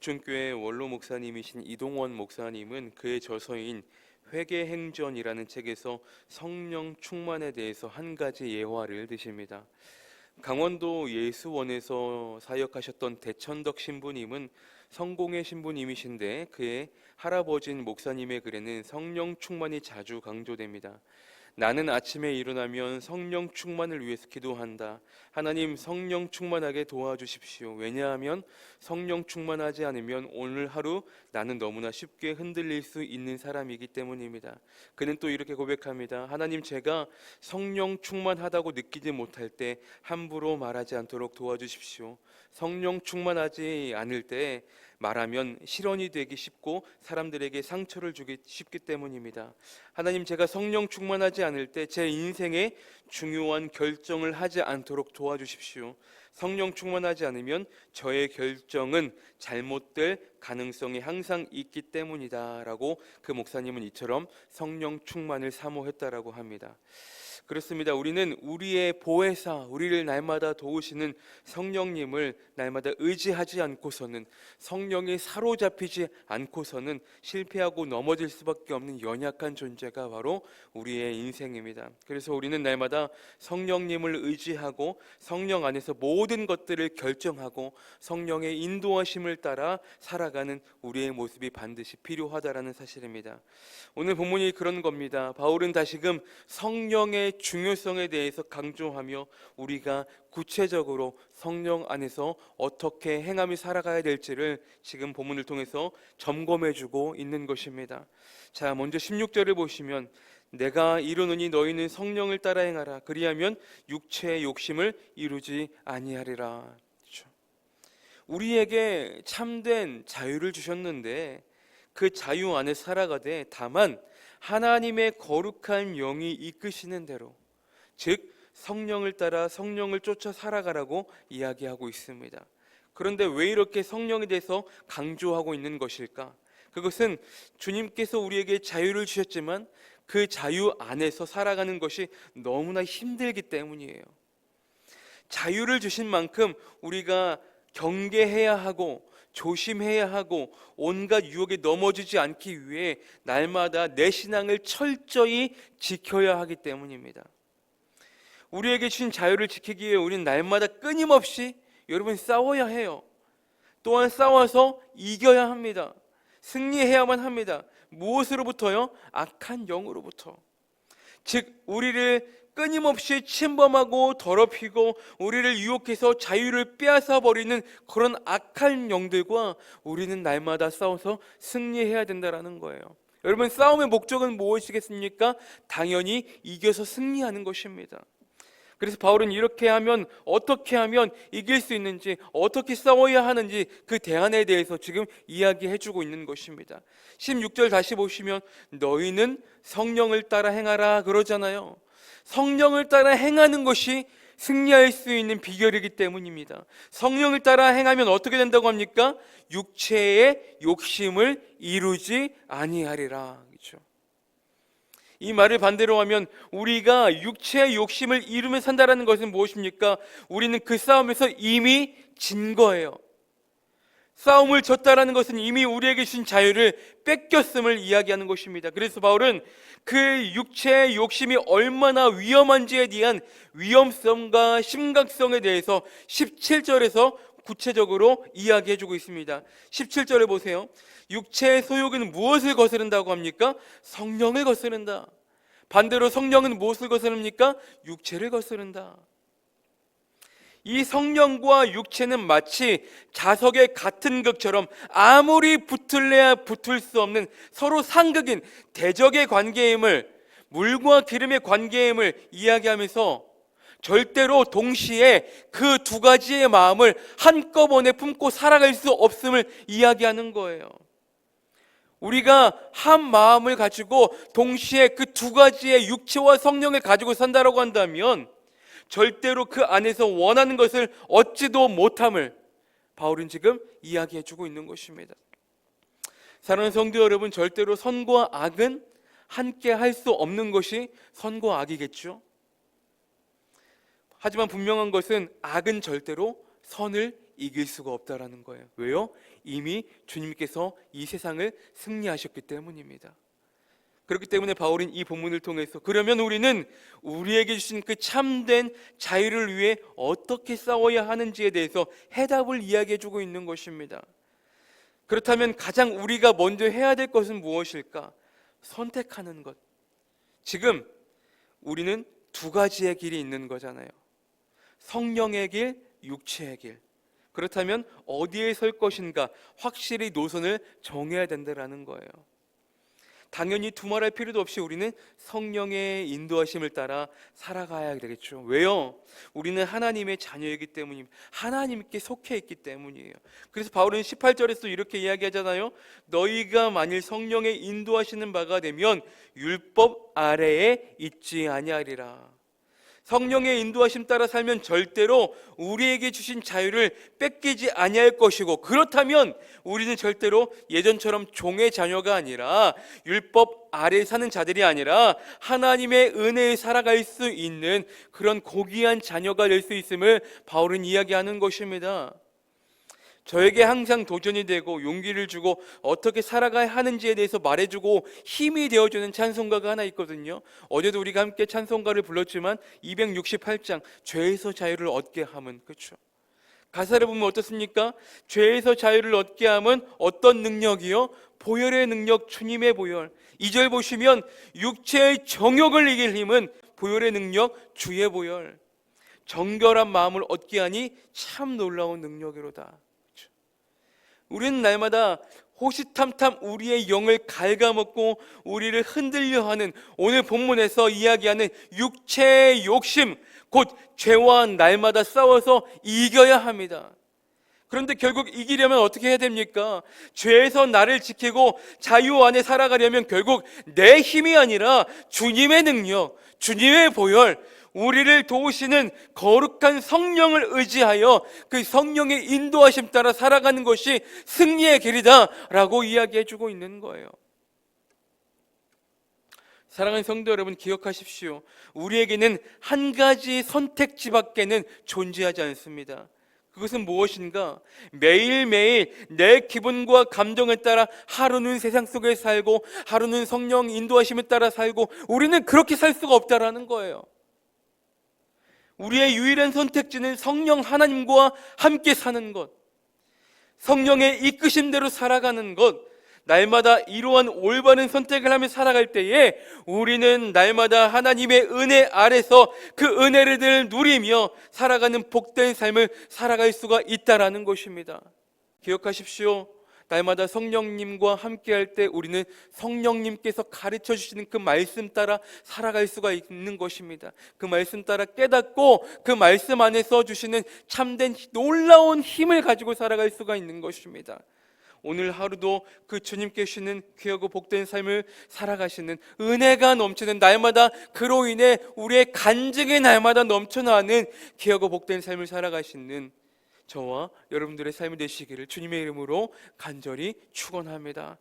목종교회 원로 목사님이신 이동원 목사님은 그의 저서인 회개행전이라는 책에서 성령 충만에 대해서 한 가지 예화를 드십니다. 강원도 예수원에서 사역하셨던 대천덕 신부님은 성공의 신부님이신데 그의 할아버진 목사님의 글에는 성령 충만이 자주 강조됩니다. 나는 아침에 일어나면 성령 충만을 위해서 기도한다. 하나님 성령 충만하게 도와주십시오. 왜냐하면 성령 충만하지 않으면 오늘 하루 나는 너무나 쉽게 흔들릴 수 있는 사람이기 때문입니다. 그는 또 이렇게 고백합니다. 하나님 제가 성령 충만하다고 느끼지 못할 때 함부로 말하지 않도록 도와주십시오. 성령 충만하지 않을 때 말하면 실언이 되기 쉽고 사람들에게 상처를 주기 쉽기 때문입니다. 하나님 제가 성령 충만하지 않을 때 제 인생에 중요한 결정을 하지 않도록 도와주십시오. 성령 충만하지 않으면 저의 결정은 잘못될 가능성이 항상 있기 때문이다 라고 그 목사님은 이처럼 성령 충만을 사모했다라고 합니다. 그렇습니다. 우리는 우리의 보혜사, 우리를 날마다 도우시는 성령님을 날마다 의지하지 않고서는, 성령에 사로잡히지 않고서는 실패하고 넘어질 수밖에 없는 연약한 존재가 바로 우리의 인생입니다. 그래서 우리는 날마다 성령님을 의지하고 성령 안에서 모든 것들을 결정하고 성령의 인도하심을 따라 살아가는 우리의 모습이 반드시 필요하다라는 사실입니다. 오늘 본문이 그런 겁니다. 바울은 다시금 성령의 중요성에 대해서 강조하며 우리가 구체적으로 성령 안에서 어떻게 행하며 살아가야 될지를 지금 본문을 통해서 점검해주고 있는 것입니다. 자, 먼저 16절을 보시면 내가 이르노니 너희는 성령을 따라 행하라. 그리하면 육체의 욕심을 이루지 아니하리라. 그렇죠? 우리에게 참된 자유를 주셨는데 그 자유 안에 살아가되 다만 하나님의 거룩한 영이 이끄시는 대로, 즉 성령을 따라 성령을 쫓아 살아가라고 이야기하고 있습니다. 그런데 왜 이렇게 성령에 대해서 강조하고 있는 것일까? 그것은 주님께서 우리에게 자유를 주셨지만 그 자유 안에서 살아가는 것이 너무나 힘들기 때문이에요. 자유를 주신 만큼 우리가 경계해야 하고 조심해야 하고 온갖 유혹에 넘어지지 않기 위해 날마다 내 신앙을 철저히 지켜야 하기 때문입니다. 우리에게 주신 자유를 지키기 위해 우리는 날마다 끊임없이 여러분 싸워야 해요. 또한 싸워서 이겨야 합니다. 승리해야만 합니다. 무엇으로부터요? 악한 영으로부터. 즉 우리를 끊임없이 침범하고 더럽히고 우리를 유혹해서 자유를 빼앗아 버리는 그런 악한 영들과 우리는 날마다 싸워서 승리해야 된다는 거예요. 여러분, 싸움의 목적은 무엇이겠습니까? 당연히 이겨서 승리하는 것입니다. 그래서 바울은 이렇게 하면, 어떻게 하면 이길 수 있는지, 어떻게 싸워야 하는지 그 대안에 대해서 지금 이야기해주고 있는 것입니다. 16절 다시 보시면 너희는 성령을 따라 행하라 그러잖아요. 성령을 따라 행하는 것이 승리할 수 있는 비결이기 때문입니다. 성령을 따라 행하면 어떻게 된다고 합니까? 육체의 욕심을 이루지 아니하리라. 그렇죠? 이 말을 반대로 하면 우리가 육체의 욕심을 이루며 산다는 것은 무엇입니까? 우리는 그 싸움에서 이미 진 거예요. 싸움을 졌다라는 것은 이미 우리에게 주신 자유를 뺏겼음을 이야기하는 것입니다. 그래서 바울은 그 육체의 욕심이 얼마나 위험한지에 대한 위험성과 심각성에 대해서 17절에서 구체적으로 이야기해주고 있습니다. 17절에 보세요. 육체의 소욕은 무엇을 거스른다고 합니까? 성령을 거스른다. 반대로 성령은 무엇을 거스릅니까? 육체를 거스른다. 이 성령과 육체는 마치 자석의 같은 극처럼 아무리 붙을래야 붙을 수 없는 서로 상극인 대적의 관계임을, 물과 기름의 관계임을 이야기하면서 절대로 동시에 그 두 가지의 마음을 한꺼번에 품고 살아갈 수 없음을 이야기하는 거예요. 우리가 한 마음을 가지고 동시에 그 두 가지의 육체와 성령을 가지고 산다라고 한다면 절대로 그 안에서 원하는 것을 얻지도 못함을 바울은 지금 이야기해주고 있는 것입니다. 사랑하는 성도 여러분, 절대로 선과 악은 함께 할 수 없는 것이 선과 악이겠죠. 하지만 분명한 것은 악은 절대로 선을 이길 수가 없다라는 거예요. 왜요? 이미 주님께서 이 세상을 승리하셨기 때문입니다. 그렇기 때문에 바울은 이 본문을 통해서 그러면 우리는 우리에게 주신 그 참된 자유를 위해 어떻게 싸워야 하는지에 대해서 해답을 이야기해주고 있는 것입니다. 그렇다면 가장 우리가 먼저 해야 될 것은 무엇일까? 선택하는 것. 지금 우리는 두 가지의 길이 있는 거잖아요. 성령의 길, 육체의 길. 그렇다면 어디에 설 것인가 확실히 노선을 정해야 된다는 거예요. 당연히 두말할 필요도 없이 우리는 성령의 인도하심을 따라 살아가야 되겠죠. 왜요? 우리는 하나님의 자녀이기 때문입니다. 하나님께 속해 있기 때문이에요. 그래서 바울은 18절에서 이렇게 이야기하잖아요. 너희가 만일 성령의 인도하시는 바가 되면 율법 아래에 있지 아니하리라. 성령의 인도하심 따라 살면 절대로 우리에게 주신 자유를 뺏기지 아니할 것이고, 그렇다면 우리는 절대로 예전처럼 종의 자녀가 아니라 율법 아래에 사는 자들이 아니라 하나님의 은혜에 살아갈 수 있는 그런 고귀한 자녀가 될 수 있음을 바울은 이야기하는 것입니다. 저에게 항상 도전이 되고 용기를 주고 어떻게 살아가야 하는지에 대해서 말해주고 힘이 되어주는 찬송가가 하나 있거든요. 어제도 우리가 함께 찬송가를 불렀지만 268장 죄에서 자유를 얻게 함은, 그렇죠? 가사를 보면 어떻습니까? 죄에서 자유를 얻게 함은 어떤 능력이요? 보혈의 능력, 주님의 보혈. 2절 보시면 육체의 정욕을 이길 힘은 보혈의 능력, 주의 보혈. 정결한 마음을 얻게 하니 참 놀라운 능력이로다. 우리는 날마다 호시탐탐 우리의 영을 갉아먹고 우리를 흔들려 하는 오늘 본문에서 이야기하는 육체의 욕심, 곧 죄와 날마다 싸워서 이겨야 합니다. 그런데 결국 이기려면 어떻게 해야 됩니까? 죄에서 나를 지키고 자유 안에 살아가려면 결국 내 힘이 아니라 주님의 능력, 주님의 보혈, 우리를 도우시는 거룩한 성령을 의지하여 그 성령의 인도하심 따라 살아가는 것이 승리의 길이다라고 이야기해주고 있는 거예요. 사랑하는 성도 여러분, 기억하십시오. 우리에게는 한 가지 선택지밖에는 존재하지 않습니다. 그것은 무엇인가? 매일매일 내 기분과 감정에 따라 하루는 세상 속에 살고 하루는 성령 인도하심에 따라 살고, 우리는 그렇게 살 수가 없다라는 거예요. 우리의 유일한 선택지는 성령 하나님과 함께 사는 것, 성령의 이끄심대로 살아가는 것, 날마다 이러한 올바른 선택을 하며 살아갈 때에 우리는 날마다 하나님의 은혜 아래서 그 은혜를 누리며 살아가는 복된 삶을 살아갈 수가 있다라는 것입니다. 기억하십시오. 날마다 성령님과 함께할 때 우리는 성령님께서 가르쳐 주시는 그 말씀 따라 살아갈 수가 있는 것입니다. 그 말씀 따라 깨닫고 그 말씀 안에서 주시는 참된 놀라운 힘을 가지고 살아갈 수가 있는 것입니다. 오늘 하루도 그 주님께 주시는 귀하고 복된 삶을 살아가시는 은혜가 넘치는, 날마다 그로 인해 우리의 간증이 날마다 넘쳐나는 귀하고 복된 삶을 살아가시는 저와 여러분들의 삶이 되시기를 주님의 이름으로 간절히 축원합니다.